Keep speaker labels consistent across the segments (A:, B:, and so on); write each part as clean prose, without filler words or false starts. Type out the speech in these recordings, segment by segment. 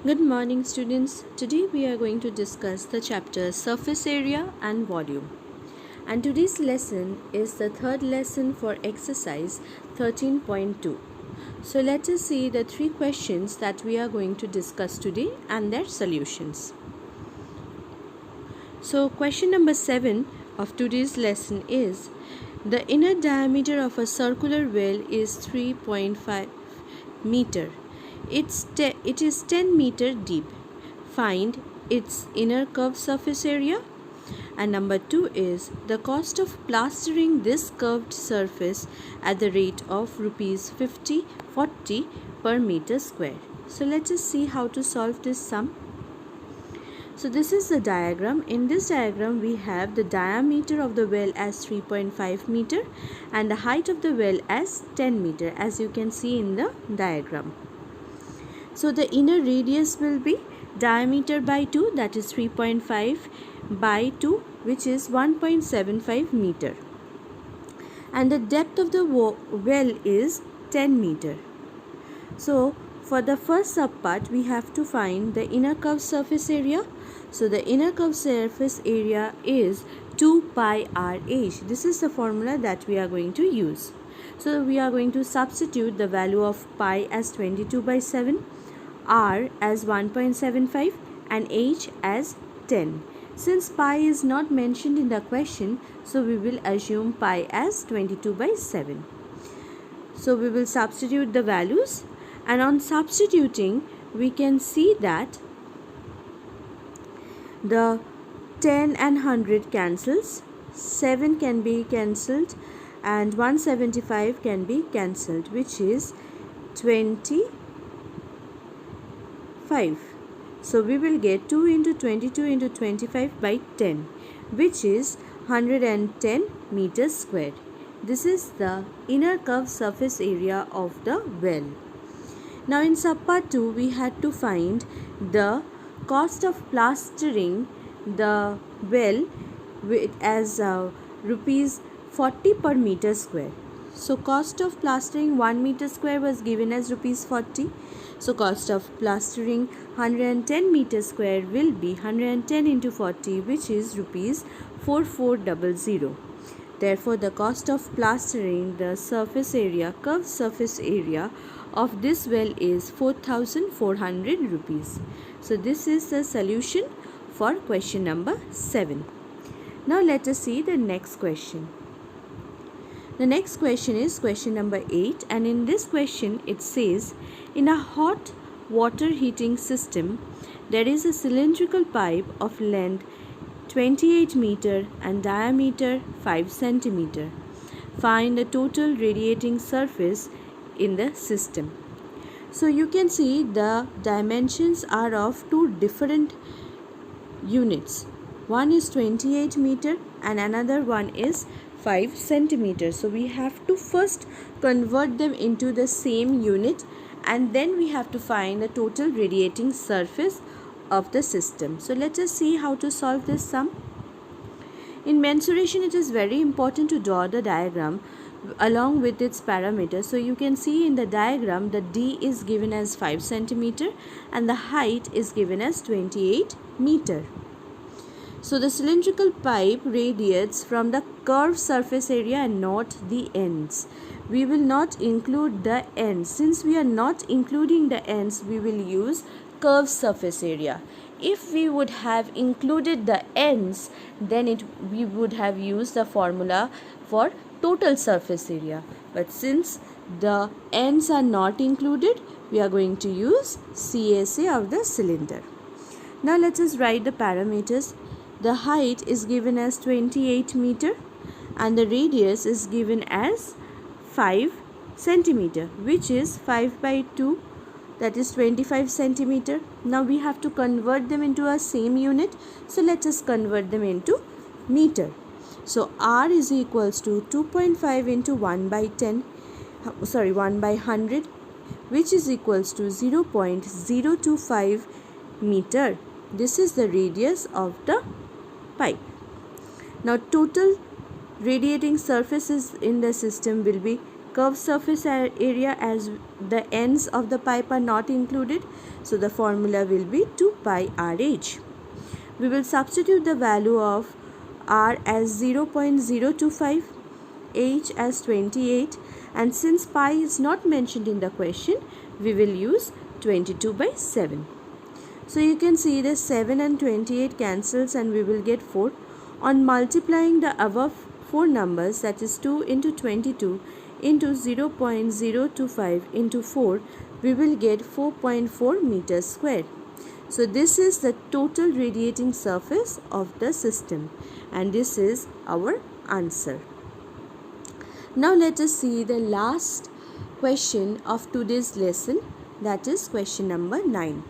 A: Good morning, students. Today we are going to discuss the chapter Surface Area and Volume. And today's lesson is the third lesson for exercise 13.2. So let us see the three questions that we are going to discuss today and their solutions. So question number 7 of today's lesson is: the inner diameter of a circular well is 3.5 meter. It is 10 meter deep. Find its inner curved surface area. And number 2 is the cost of plastering this curved surface at the rate of rupees 40 per meter square. So let us see how to solve this sum. So this is the diagram. In this diagram we have the diameter of the well as 3.5 meter and the height of the well as 10 meter, as you can see in the diagram. So the inner radius will be diameter by 2, that is 3.5 by 2, which is 1.75 meter. And the depth of the well is 10 meter. So for the first subpart we have to find the inner curved surface area. So the inner curved surface area is 2 pi RH. This is the formula that we are going to use. So we are going to substitute the value of pi as 22 by 7, R as 1.75 and H as 10. Since pi is not mentioned in the question, so we will assume pi as 22 by 7. So we will substitute the values, and on substituting we can see that the 10 and 100 cancels, 7 can be cancelled and 175 can be cancelled, which is 25. So we will get 2 into 22 into 25 by 10, which is 110 meters squared. This is the inner curved surface area of the well. Now in subpart 2 we had to find the cost of plastering the well as rupees 40 per meter square. So cost of plastering 1 meter square was given as rupees 40. So cost of plastering 110 meter square will be 110 into 40, which is rupees 4400. Therefore the cost of plastering the surface area, curved surface area of this well is 4400 rupees. So this is the solution for question number 7. Now let us see the next question. The next question is question number 8, and in this question it says, in a hot water heating system there is a cylindrical pipe of length 28 meter and diameter 5 centimeter. Find the total radiating surface in the system. So you can see the dimensions are of two different units. One is 28 meter and another one is 5 centimeters. So we have to first convert them into the same unit, and then we have to find the total radiating surface of the system. So let us see how to solve this sum. In mensuration it is very important to draw the diagram along with its parameters. So you can see in the diagram the D is given as 5 centimeter and the height is given as 28 meter. So the cylindrical pipe radiates from the curved surface area and not the ends. We will not include the ends. Since we are not including the ends, we will use curved surface area. If we would have included the ends, then we would have used the formula for total surface area. But since the ends are not included, we are going to use CSA of the cylinder. Now let us write the parameters. The height is given as 28 meter and the radius is given as 5 centimeter, which is 5 by 2, that is 25 centimeter. Now we have to convert them into a same unit. So let us convert them into meter. So R is equals to 2.5 into 1 by 100, which is equals to 0.025 meter. This is the radius of the pipe. Now total radiating surfaces in the system will be curved surface area as the ends of the pipe are not included. So the formula will be 2 pi RH. We will substitute the value of R as 0.025, H as 28, and since pi is not mentioned in the question, we will use 22 by 7. So you can see the 7 and 28 cancels and we will get 4. On multiplying the above 4 numbers, that is 2 into 22 into 0.025 into 4, we will get 4.4 meters square. So this is the total radiating surface of the system, and this is our answer. Now let us see the last question of today's lesson, that is question number 9.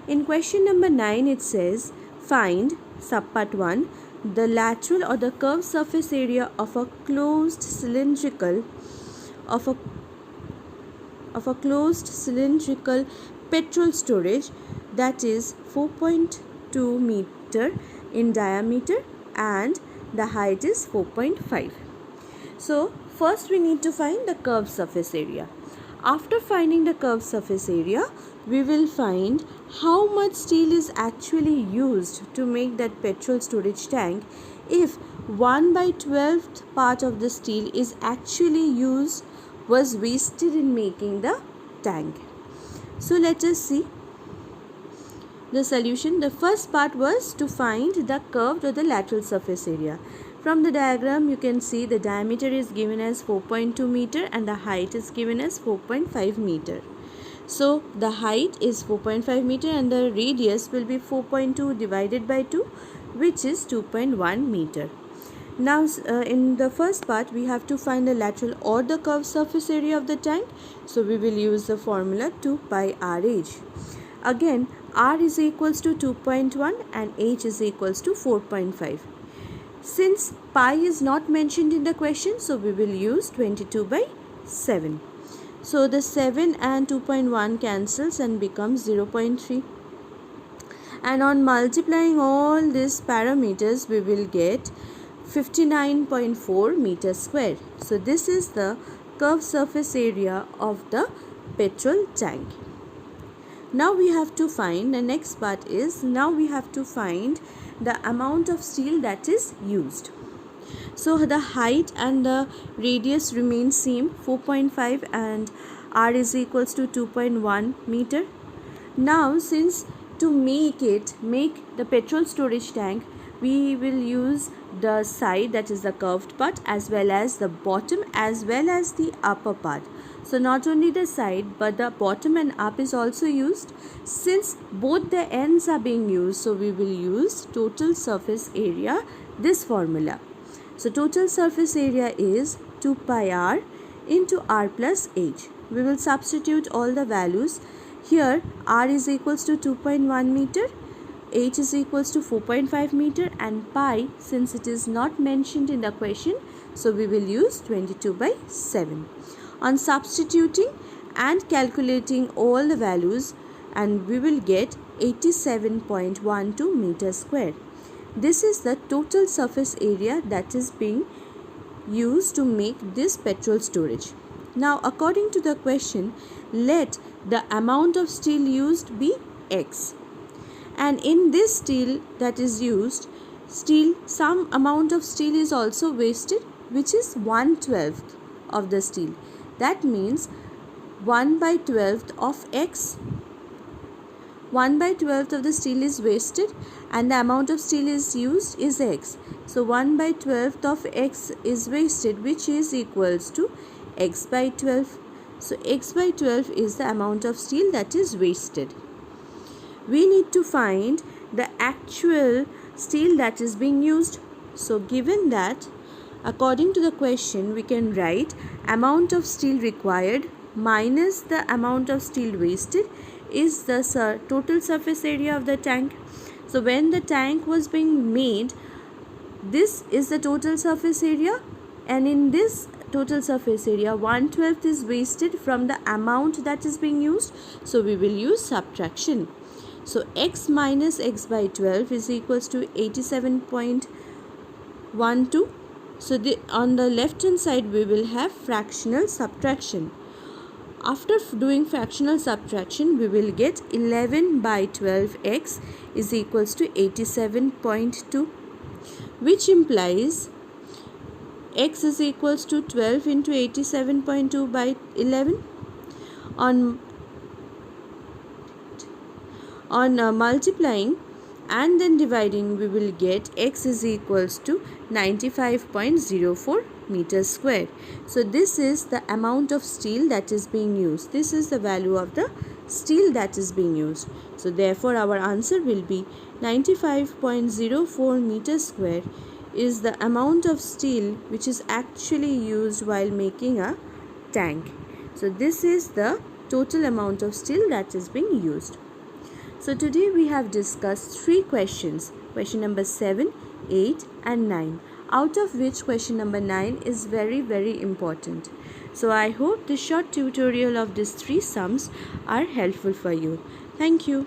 A: In question number 9 it says, find subpart 1 the lateral or the curved surface area of a closed cylindrical petrol storage that is 4.2 meter in diameter and the height is 4.5. So first we need to find the curved surface area. After finding the curved surface area, we will find how much steel is actually used to make that petrol storage tank if 1/12th part of the steel is actually was wasted in making the tank. So let us see the solution. The first part was to find the curved or the lateral surface area. From the diagram you can see the diameter is given as 4.2 meter and the height is given as 4.5 meter. So the height is 4.5 meter and the radius will be 4.2 divided by 2, which is 2.1 meter. Now in the first part we have to find the lateral or the curved surface area of the tank. So we will use the formula 2 pi RH. Again R is equals to 2.1 and H is equals to 4.5. Since pi is not mentioned in the question, so we will use 22 by 7. So the 7 and 2.1 cancels and becomes 0.3. And on multiplying all these parameters, we will get 59.4 meters square. So this is the curved surface area of the petrol tank. Now we have to find, the next part is, now we have to find the amount of steel that is used. So the height and the radius remain same, 4.5 and R is equals to 2.1 meter. Now since to make the petrol storage tank, we will use the side, that is the curved part, as well as the bottom as well as the upper part. So not only the side but the bottom and up is also used. Since both the ends are being used, so we will use total surface area, this formula. So total surface area is 2 pi R into R plus H. We will substitute all the values. Here R is equals to 2.1 meter, H is equals to 4.5 meter and pi, since it is not mentioned in the question, so we will use 22 by 7. On substituting and calculating all the values, and we will get 87.12 meters square. This is the total surface area that is being used to make this petrol storage. Now according to the question, let the amount of steel used be X. And in this steel that is used, some amount of steel is also wasted, which is 1/12th of the steel. That means 1/12th of X. 1/12th of the steel is wasted and the amount of steel is used is X. So 1/12th of X is wasted, which is equals to X by 12. So X by 12 is the amount of steel that is wasted. We need to find the actual steel that is being used. So given that, according to the question, we can write amount of steel required minus the amount of steel wasted is the total surface area of the tank. So when the tank was being made, this is the total surface area, and in this total surface area 1/12th is wasted from the amount that is being used. So we will use subtraction. So X minus X by 12 is equals to 87.12 So on the left hand side we will have fractional subtraction. After doing fractional subtraction, we will get 11 by 12x is equals to 87.2, which implies x is equals to 12 into 87.2 by 11. On multiplying and then dividing, we will get x is equals to 95.04 meters square. So this is the amount of steel that is being used. This is the value of the steel that is being used. So therefore our answer will be 95.04 meters square is the amount of steel which is actually used while making a tank. So this is the total amount of steel that is being used. So today we have discussed 3 questions, question number 7, 8 and 9, out of which question number 9 is very important. So I hope this short tutorial of these 3 sums are helpful for you. Thank you.